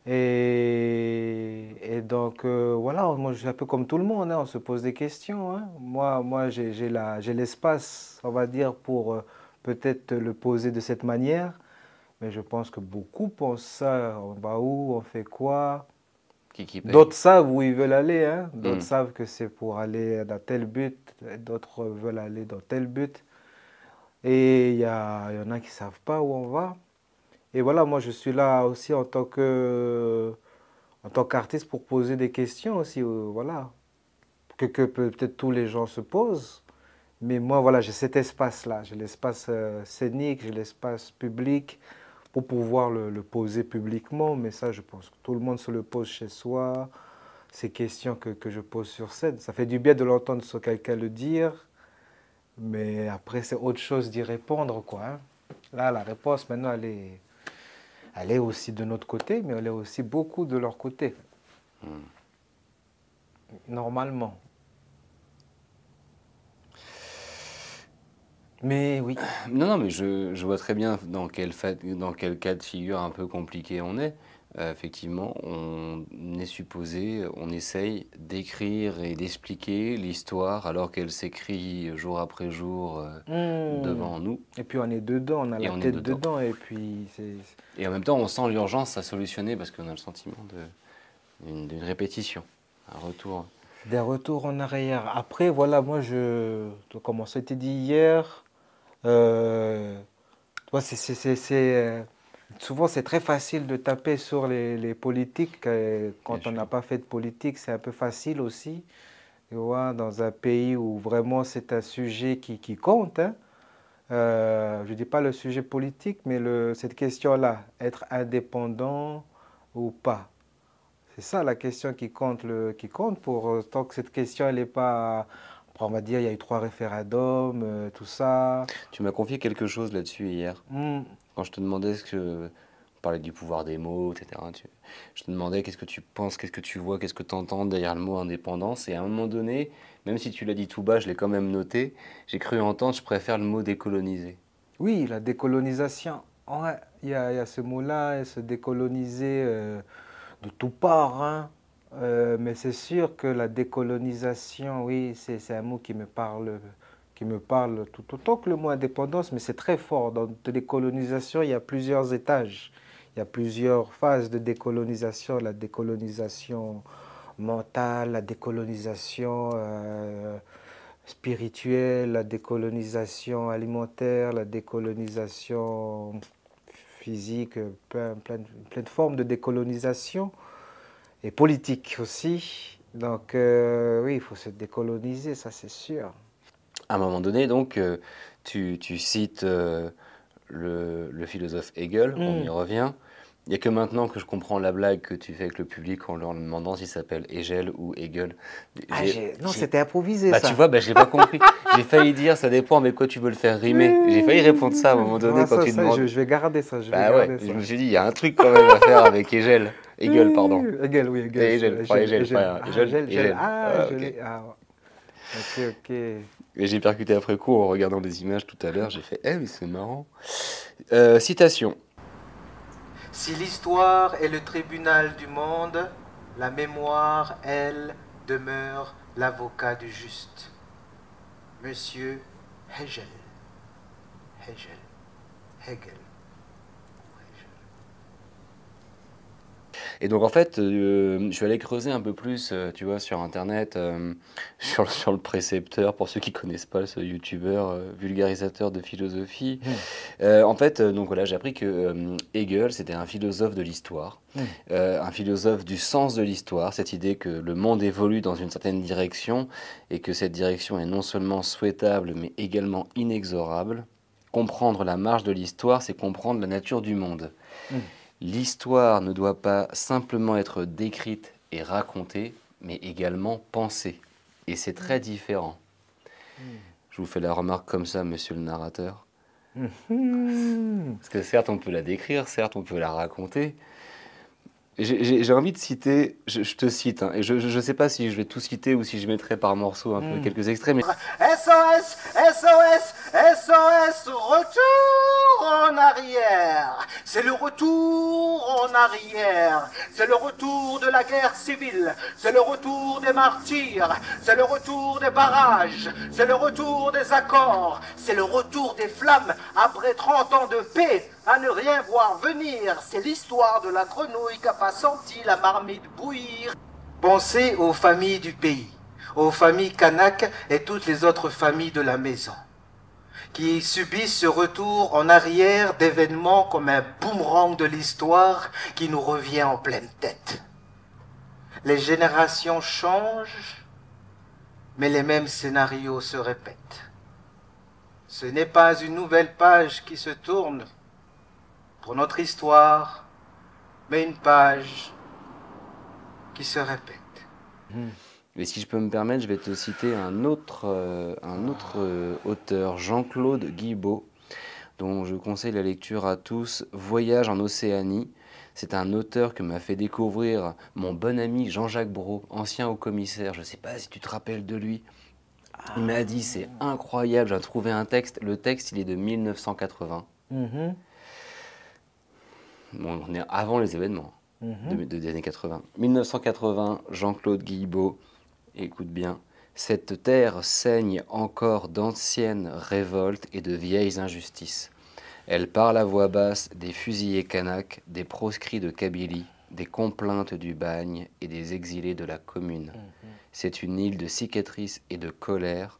B: Et donc, voilà, moi, je suis un peu comme tout le monde, hein, on se pose des questions. Hein. Moi j'ai l'espace, on va dire, pour peut-être le poser de cette manière. Mais je pense que beaucoup pensent ça. On va où? On fait quoi?
A: Qui paye.
B: D'autres savent où ils veulent aller, hein. D'autres savent que c'est pour aller dans tel but, d'autres veulent aller dans tel but. Et il y en a qui ne savent pas où on va. Et voilà, moi je suis là aussi en tant qu'artiste pour poser des questions aussi, voilà, que peut-être tous les gens se posent. Mais moi, voilà, j'ai cet espace-là, j'ai l'espace scénique, j'ai l'espace public pour pouvoir le poser publiquement. Mais ça, je pense que tout le monde se le pose chez soi. Ces questions que je pose sur scène, ça fait du bien de l'entendre sur quelqu'un le dire. Mais après, c'est autre chose d'y répondre, quoi. Hein. Là, la réponse, maintenant, elle est aussi de notre côté, mais elle est aussi beaucoup de leur côté. Normalement. Mais oui.
A: Non, mais je vois très bien dans quel cas de figure un peu compliqué on est. Effectivement, on est supposé, on essaye d'écrire et d'expliquer l'histoire alors qu'elle s'écrit jour après jour devant nous.
B: Et puis on est dedans, on a la tête dedans. Et puis
A: et en même temps, on sent l'urgence à solutionner parce qu'on a le sentiment d'une répétition, un retour.
B: Des retours en arrière. Après, voilà, moi, comme on s'était dit hier, souvent c'est très facile de taper sur les politiques. Quand on n'a pas fait de politique, c'est un peu facile aussi. Tu vois, dans un pays où vraiment c'est un sujet qui compte. Hein. Je ne dis pas le sujet politique, mais cette question-là, être indépendant ou pas. C'est ça la question qui compte pour tant que cette question elle n'est pas. Après, on va dire il y a eu 3 référendums, tout ça.
A: Tu m'as confié quelque chose là-dessus hier. Quand je te demandais on parlait du pouvoir des mots, etc. Je te demandais qu'est-ce que tu penses, qu'est-ce que tu vois, qu'est-ce que tu entends derrière le mot indépendance. Et à un moment donné, même si tu l'as dit tout bas, je l'ai quand même noté, j'ai cru entendre, je préfère le mot décoloniser.
B: Oui, la décolonisation. Ouais, il y a ce mot-là, se décoloniser de tout part. Hein. Mais c'est sûr que la décolonisation, oui, c'est un mot qui me parle tout autant que le mot indépendance, mais c'est très fort. Dans la décolonisation, il y a plusieurs étages. Il y a plusieurs phases de décolonisation. La décolonisation mentale, la décolonisation spirituelle, la décolonisation alimentaire, la décolonisation physique, plein de formes de décolonisation et politique aussi. Donc oui, il faut se décoloniser, ça c'est sûr.
A: À un moment donné, donc, tu cites le philosophe Hegel, on y revient. Il n'y a que maintenant que je comprends la blague que tu fais avec le public en leur demandant s'il s'appelle Hegel ou Hegel.
B: Non, c'était improvisé ça.
A: Tu vois, je n'ai pas compris. J'ai failli dire, ça dépend avec quoi tu veux le faire rimer. J'ai failli répondre ça à un moment donné quand tu demandes.
B: Je vais garder ça.
A: Je me suis dit, il y a un truc quand même à faire avec Hegel. Hegel, pardon.
B: Hegel, oui, Hegel.
A: Hegel, pas Hegel. Hegel.
B: Ok.
A: Et j'ai percuté après coup en regardant les images tout à l'heure. J'ai fait, mais c'est marrant. Citation.
C: Si l'histoire est le tribunal du monde, la mémoire, elle, demeure l'avocat du juste. Monsieur Hegel. Hegel. Hegel.
A: Et donc en fait, je suis allé creuser un peu plus, tu vois, sur Internet, sur le précepteur, pour ceux qui connaissent pas ce youtubeur vulgarisateur de philosophie. En fait, donc voilà, j'ai appris que Hegel, c'était un philosophe de l'histoire, un philosophe du sens de l'histoire, cette idée que le monde évolue dans une certaine direction et que cette direction est non seulement souhaitable, mais également inexorable. Comprendre la marche de l'histoire, c'est comprendre la nature du monde. L'histoire ne doit pas simplement être décrite et racontée, mais également pensée. Et c'est très différent. Je vous fais la remarque comme ça, monsieur le narrateur. Parce que certes, on peut la décrire, certes, on peut la raconter. J'ai envie de citer, je te cite, hein, et je ne sais pas si je vais tout citer ou si je mettrai par morceaux un peu quelques extraits, mais...
C: SOS, SOS, SOS, retour en arrière. C'est le retour en arrière. C'est le retour de la guerre civile. C'est le retour des martyrs. C'est le retour des barrages. C'est le retour des accords. C'est le retour des flammes après 30 ans de paix à ne rien voir venir. C'est l'histoire de la grenouille qui n'a pas senti la marmite bouillir. Pensez aux familles du pays, aux familles Kanak et toutes les autres familles de la maison, qui subissent ce retour en arrière d'événements comme un boomerang de l'histoire qui nous revient en pleine tête. Les générations changent, mais les mêmes scénarios se répètent. Ce n'est pas une nouvelle page qui se tourne pour notre histoire, mais une page qui se répète.
A: Mais si je peux me permettre, je vais te citer un autre auteur, Jean-Claude Guibaud, dont je conseille la lecture à tous, Voyage en Océanie. C'est un auteur que m'a fait découvrir mon bon ami Jean-Jacques Brault, ancien haut-commissaire. Je ne sais pas si tu te rappelles de lui. Il m'a dit, c'est incroyable, j'ai trouvé un texte. Le texte, il est de 1980. Bon, on est avant les événements des années 80. 1980, Jean-Claude Guibaud, écoute bien, cette terre saigne encore d'anciennes révoltes et de vieilles injustices. Elle parle à voix basse des fusillés kanaks, des proscrits de Kabylie, des complaintes du bagne et des exilés de la commune. C'est une île de cicatrices et de colère,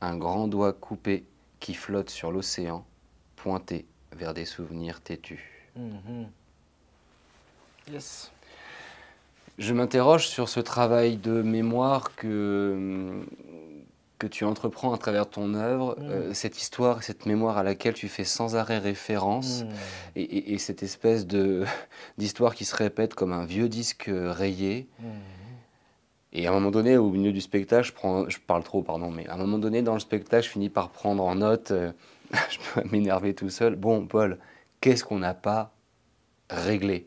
A: un grand doigt coupé qui flotte sur l'océan, pointé vers des souvenirs têtus.
B: Yes.
A: Je m'interroge sur ce travail de mémoire que tu entreprends à travers ton œuvre, cette histoire, cette mémoire à laquelle tu fais sans arrêt référence, et cette espèce d'histoire qui se répète comme un vieux disque rayé. Et à un moment donné, au milieu du spectacle, je parle trop, pardon, mais à un moment donné, dans le spectacle, je finis par prendre en note, je peux m'énerver tout seul. Bon, Paul, qu'est-ce qu'on n'a pas réglé?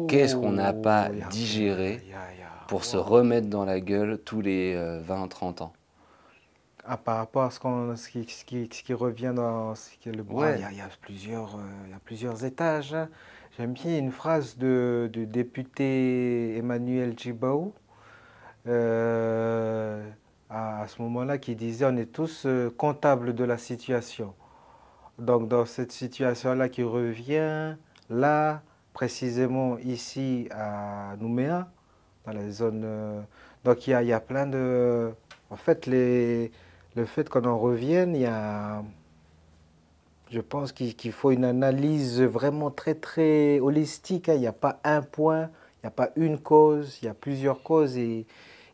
A: Qu'est-ce qu'on n'a pas digéré pour se remettre dans la gueule tous les 20-30 ans?
B: Par rapport à ce qui revient dans le bois, il y a plusieurs étages. J'aime bien une phrase du député Emmanuel Djibaou à ce moment-là qui disait on est tous comptables de la situation. Donc dans cette situation-là qui revient, là, précisément ici à Nouméa, dans la zone... donc il y a plein de... En fait, le fait qu'on en revienne, je pense qu'il faut une analyse vraiment très, très holistique. Il n'y a pas un point, il n'y a pas une cause, il y a plusieurs causes. Et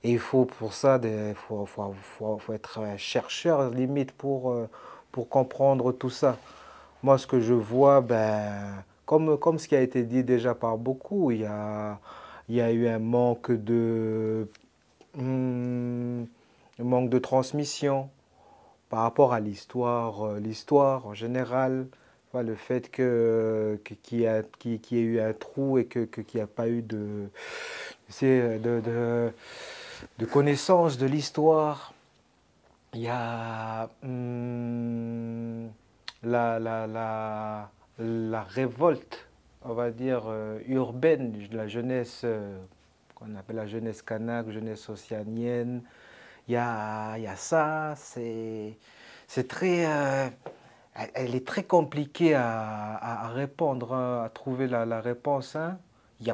B: il faut pour ça, faut être un chercheur limite pour comprendre tout ça. Moi, ce que je vois, comme ce qui a été dit déjà par beaucoup, il y a eu un manque de transmission par rapport à l'histoire en général, le fait qu'il y ait eu un trou et qu'il n'y a pas eu de connaissance de l'histoire. Il y a la révolte, on va dire, urbaine de la jeunesse, qu'on appelle la jeunesse kanak, jeunesse océanienne. Il y a ça, c'est c'est très, elle est très compliquée à répondre, hein, à trouver la réponse. Hein.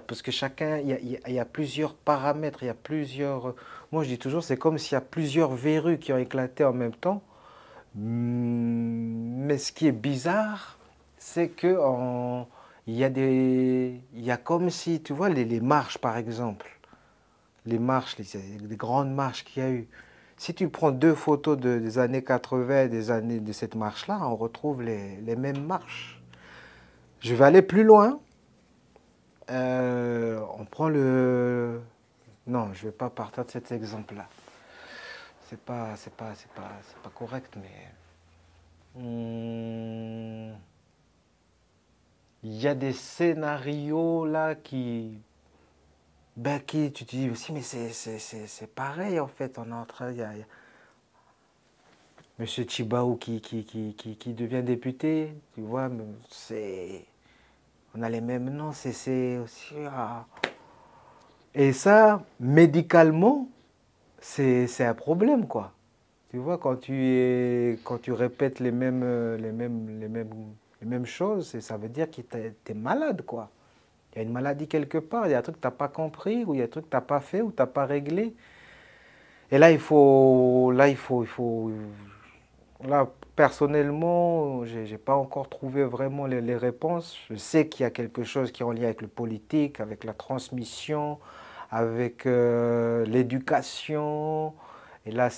B: Parce que chacun, il y a plusieurs paramètres, il y a plusieurs. Moi, je dis toujours, c'est comme s'il y a plusieurs verrues qui ont éclaté en même temps. Mais ce qui est bizarre, c'est que il y a comme si, tu vois, les marches, par exemple, les marches, les grandes marches qu'il y a eu. Si tu prends deux photos des années 80, des années de cette marche-là, on retrouve les mêmes marches. Je vais aller plus loin. On prend le... Non, je ne vais pas partir de cet exemple-là. C'est pas correct, mais... Il y a des scénarios là qui tu te dis aussi, mais c'est pareil en fait. On est en train, il y a M. Chibaou qui devient député, tu vois, on a les mêmes noms, c'est aussi... Et ça, médicalement, c'est un problème, quoi. Tu vois, quand tu répètes les mêmes choses, ça veut dire que tu es malade, quoi. Il y a une maladie quelque part, il y a un truc que tu n'as pas compris, ou il y a un truc que tu n'as pas fait, ou tu n'as pas réglé. Et là, là, personnellement, je n'ai pas encore trouvé vraiment les réponses. Je sais qu'il y a quelque chose qui est en lien avec le politique, avec la transmission, avec l'éducation. Et là,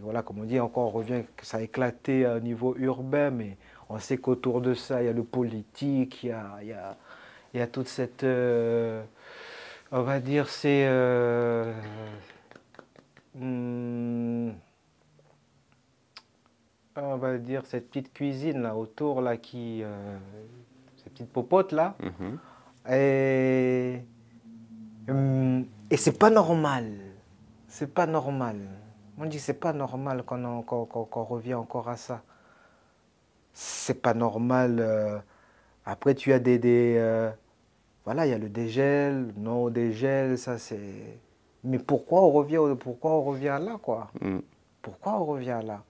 B: voilà, comme on dit, encore on revient que ça a éclaté au niveau urbain, mais on sait qu'autour de ça, il y a le politique, il y a toute cette, on va dire, on va dire cette petite cuisine là autour là ces petites popotes là. Et c'est pas normal. C'est pas normal. On dit c'est pas normal qu'on revient encore à ça. C'est pas normal. Après tu as voilà, il y a le dégel, non au dégel, ça c'est. Mais pourquoi on revient là quoi? Pourquoi on revient là?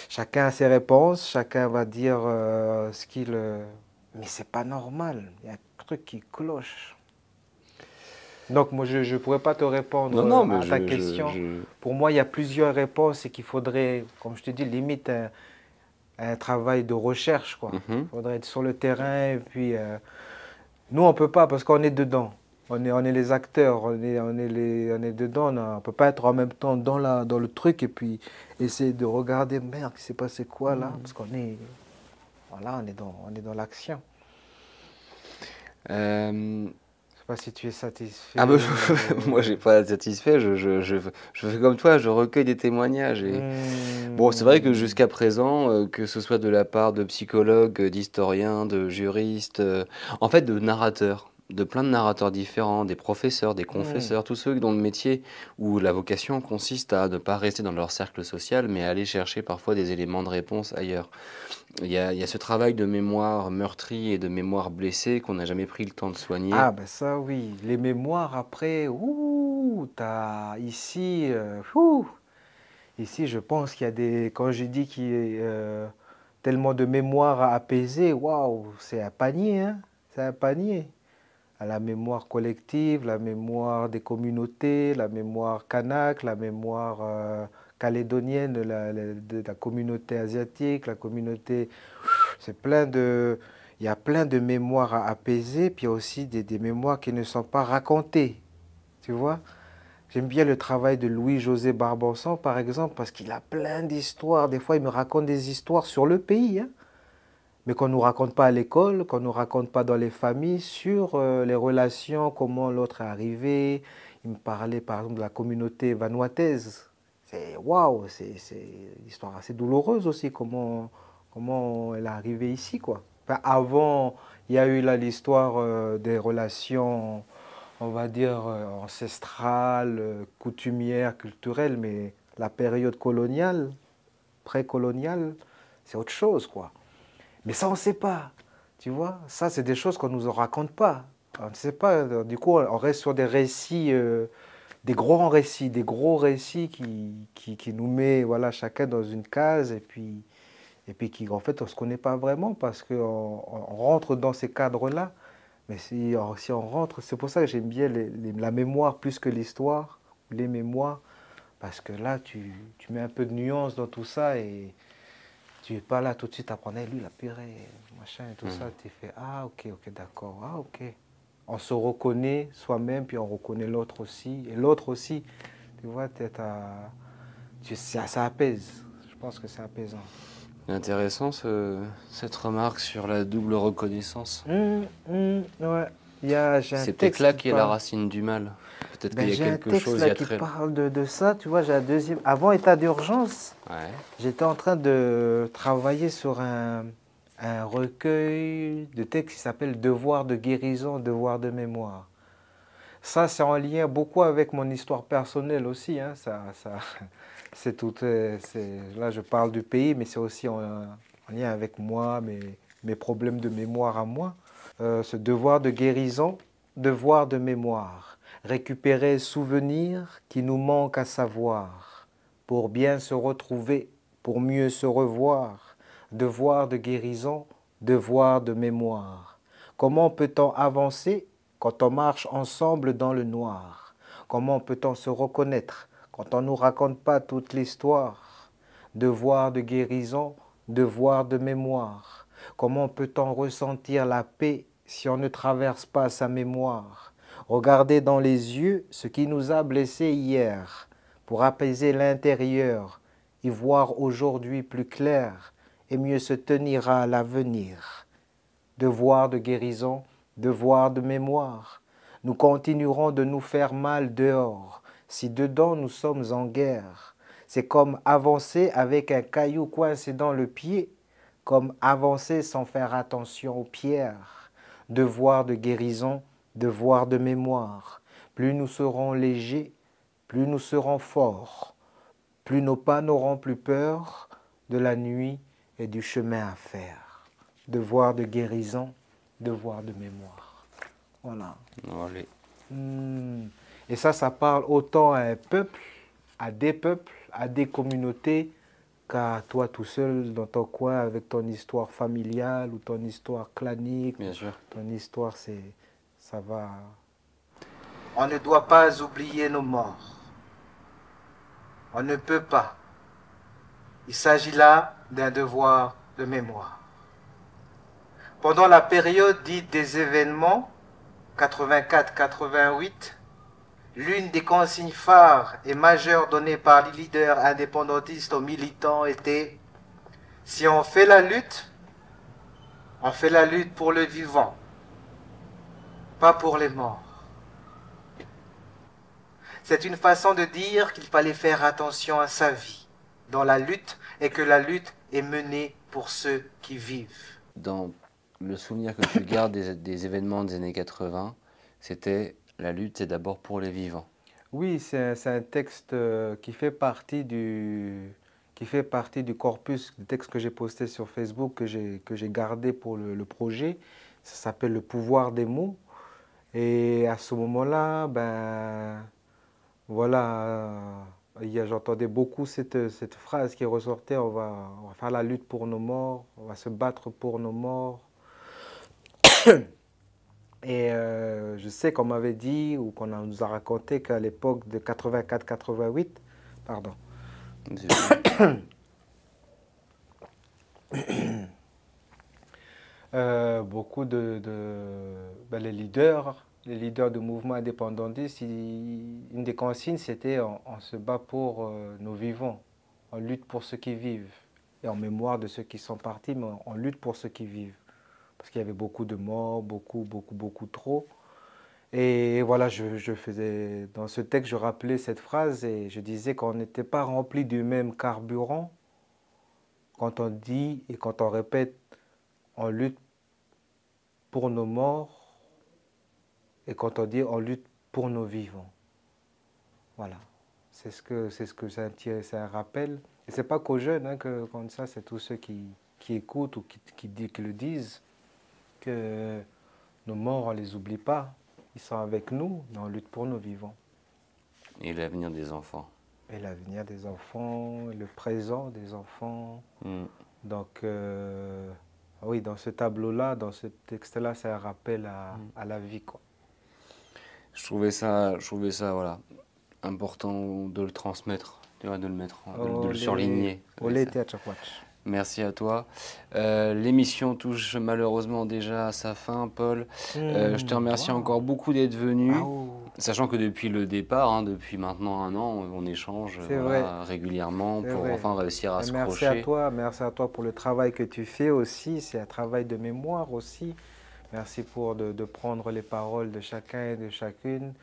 B: Chacun a ses réponses, chacun va dire ce qu'il... Mais c'est pas normal, il y a un truc qui cloche. Donc moi, je ne pourrais pas te répondre à ta question. Pour moi, il y a plusieurs réponses et qu'il faudrait, comme je te dis, limite un travail de recherche, quoi. Il faudrait être sur le terrain et puis... nous, on ne peut pas parce qu'on est dedans. On est les acteurs, on est dedans. On ne peut pas être en même temps dans le truc et puis essayer de regarder, merde, il s'est passé quoi là? Parce qu'on est, voilà, on est dans l'action. Je ne sais pas si tu es satisfait.
A: Ah bah, moi, je n'ai pas à être satisfait. Je fais comme toi, je recueille des témoignages. Et... Bon, c'est vrai que jusqu'à présent, que ce soit de la part de psychologues, d'historiens, de juristes, en fait de narrateurs, de plein de narrateurs différents, des professeurs, des confesseurs, tous ceux dont le métier ou la vocation consiste à ne pas rester dans leur cercle social, mais à aller chercher parfois des éléments de réponse ailleurs. Il y a ce travail de mémoire meurtrie et de mémoire blessée qu'on n'a jamais pris le temps de soigner.
B: Ah ben ça oui, les mémoires après, t'as ici, ici je pense qu'il y a des, quand je dis qu'il y a tellement de mémoire à apaiser, waouh, c'est un panier, hein, c'est un panier. À la mémoire collective, la mémoire des communautés, la mémoire kanak, la mémoire calédonienne de la communauté asiatique, la communauté... C'est plein de... Il y a plein de mémoires à apaiser, puis il y a aussi des mémoires qui ne sont pas racontées, tu vois. J'aime bien le travail de Louis-José Barbançon, par exemple, parce qu'il a plein d'histoires. Des fois, il me raconte des histoires sur le pays, hein, mais qu'on ne nous raconte pas à l'école, qu'on ne nous raconte pas dans les familles, sur les relations, comment l'autre est arrivé. Il me parlait, par exemple, de la communauté vanuataise. C'est waouh, c'est une histoire assez douloureuse aussi, comment elle est arrivée ici, quoi. Enfin, avant, il y a eu là l'histoire des relations, on va dire, ancestrales, coutumières, culturelles, mais la période coloniale, pré-coloniale, c'est autre chose, quoi. Mais ça, on ne sait pas, tu vois. Ça, c'est des choses qu'on ne nous en raconte pas. On ne sait pas. Du coup, on reste sur des récits des gros récits qui nous met voilà, chacun dans une case et puis qui, en fait, on ne se connaît pas vraiment parce qu'on rentre dans ces cadres-là. Mais si on rentre, c'est pour ça que j'aime bien la mémoire plus que l'histoire, les mémoires, parce que là, tu mets un peu de nuance dans tout ça et tu n'es pas là tout de suite à prendre, lui, la purée, machin et tout ça. Tu fais, ah, ok, d'accord, ah, ok. On se reconnaît soi-même, puis on reconnaît l'autre aussi. Et l'autre aussi, tu vois, ça apaise. Je pense que c'est apaisant.
A: Intéressant cette remarque sur la double reconnaissance.
B: Ouais.
A: C'est peut-être là qui est la racine du mal. Peut-être qu'il y a quelque chose.
B: J'ai un texte là qui parle de ça. Tu vois, j'ai un deuxième. Avant état d'urgence, j'étais en train de travailler sur un recueil de textes qui s'appelle Devoir de guérison, devoir de mémoire. Ça, c'est en lien beaucoup avec mon histoire personnelle aussi. Hein. C'est tout. Là, je parle du pays, mais c'est aussi en lien avec moi, mes problèmes de mémoire à moi. Ce devoir de guérison, devoir de mémoire. Récupérer souvenirs qui nous manquent à savoir, pour bien se retrouver, pour mieux se revoir. Devoir de guérison, devoir de mémoire. Comment peut-on avancer quand on marche ensemble dans le noir? Comment peut-on se reconnaître quand on ne nous raconte pas toute l'histoire? Devoir de guérison, devoir de mémoire. Comment peut-on ressentir la paix si on ne traverse pas sa mémoire? Regarder dans les yeux ce qui nous a blessés hier pour apaiser l'intérieur, y voir aujourd'hui plus clair et mieux se tenir à l'avenir. Devoir de guérison, devoir de mémoire. Nous continuerons de nous faire mal dehors si dedans nous sommes en guerre. C'est comme avancer avec un caillou coincé dans le pied, comme avancer sans faire attention aux pierres. Devoir de guérison, devoir de mémoire. Plus nous serons légers, plus nous serons forts. Plus nos pas n'auront plus peur de la nuit et du chemin à faire. Devoir de guérison, devoir de mémoire. Voilà.
A: Allez.
B: Et ça parle autant à un peuple, à des communautés, qu'à toi tout seul dans ton coin avec ton histoire familiale ou ton histoire clanique.
A: Bien sûr.
B: Ton histoire, ça va.
C: On ne doit pas oublier nos morts. On ne peut pas. Il s'agit là d'un devoir de mémoire. Pendant la période dite des événements, 84-88, l'une des consignes phares et majeures données par les leaders indépendantistes aux militants était « Si on fait la lutte pour le vivant, pas pour les morts. » C'est une façon de dire qu'il fallait faire attention à sa vie dans la lutte et que la lutte est menée pour ceux qui vivent.
A: Dans le souvenir que tu gardes des événements des années 80, c'était la lutte, c'est d'abord pour les vivants.
B: Oui, c'est un texte qui fait partie du corpus de textes que j'ai posté sur Facebook, que j'ai gardé pour le projet. Ça s'appelle Le pouvoir des mots. Et à ce moment-là, voilà, j'entendais beaucoup cette phrase qui ressortait, on va faire la lutte pour nos morts, on va se battre pour nos morts. Et je sais qu'on m'avait dit ou qu'on nous a raconté qu'à l'époque de 84-88, pardon, beaucoup les leaders du mouvement indépendantiste, une des consignes, c'était on se bat pour nos vivants, on lutte pour ceux qui vivent, et en mémoire de ceux qui sont partis, mais on lutte pour ceux qui vivent. Parce qu'il y avait beaucoup de morts, beaucoup trop. Et voilà, je faisais, dans ce texte, je rappelais cette phrase et je disais qu'on n'était pas rempli du même carburant quand on dit et quand on répète, on lutte pour nos morts et quand on dit, on lutte pour nos vivants. Voilà, c'est c'est un rappel. Et ce n'est pas qu'aux jeunes hein, comme ça, c'est tous ceux qui écoutent ou qui le disent, que nos morts, on ne les oublie pas. Ils sont avec nous, mais on lutte pour nos vivants.
A: Et l'avenir des enfants.
B: Et l'avenir des enfants, le présent des enfants. Donc, oui, dans ce tableau-là, dans ce texte-là, c'est un rappel à la vie, quoi.
A: Je trouvais ça voilà, important de le transmettre, tu vois, de le mettre, de le surligner.
B: Olé Théâtre Watch.
A: Merci à toi. L'émission touche malheureusement déjà à sa fin, Paul. Je te remercie encore beaucoup d'être venu, sachant que depuis le départ, hein, depuis maintenant 1 an, on échange régulièrement pour enfin réussir à se crocher.
B: Merci à toi pour le travail que tu fais aussi. C'est un travail de mémoire aussi. Merci pour de prendre les paroles de chacun et de chacune.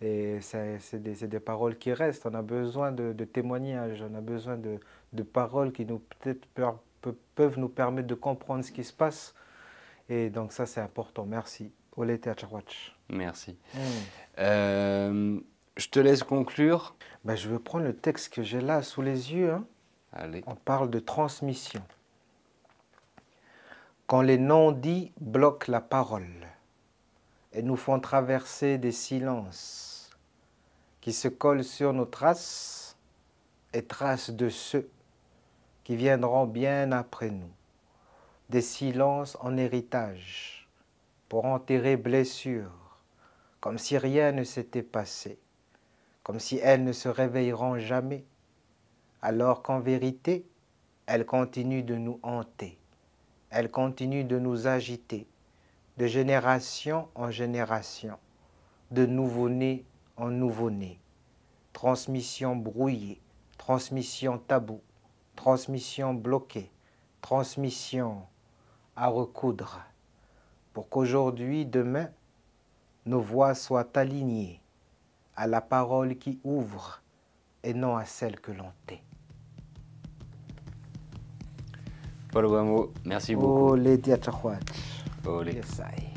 B: Et c'est des paroles qui restent. On a besoin de témoignages, on a besoin de paroles qui peuvent nous permettre de comprendre ce qui se passe. Et donc ça, c'est important. Merci. Olé Théâtre Watch.
A: Merci. Je te laisse conclure.
B: Ben, je vais prendre le texte que j'ai là sous les yeux. Hein.
A: Allez.
B: On parle de transmission. Quand les non-dits bloquent la parole et nous font traverser des silences qui se collent sur nos traces et traces de ceux qui viendront bien après nous. Des silences en héritage pour enterrer blessures, comme si rien ne s'était passé, comme si elles ne se réveilleront jamais, alors qu'en vérité, elles continuent de nous hanter, elles continuent de nous agiter, de génération en génération, de nouveau-né en nouveau-né, transmission brouillée, transmission taboue, transmission bloquée, transmission à recoudre, pour qu'aujourd'hui, demain, nos voix soient alignées à la parole qui ouvre et non à celle que l'on tait.
A: Paul Ouamo, merci beaucoup.
B: Olé Théâtre Watch.
A: Olé.
B: Yes, I.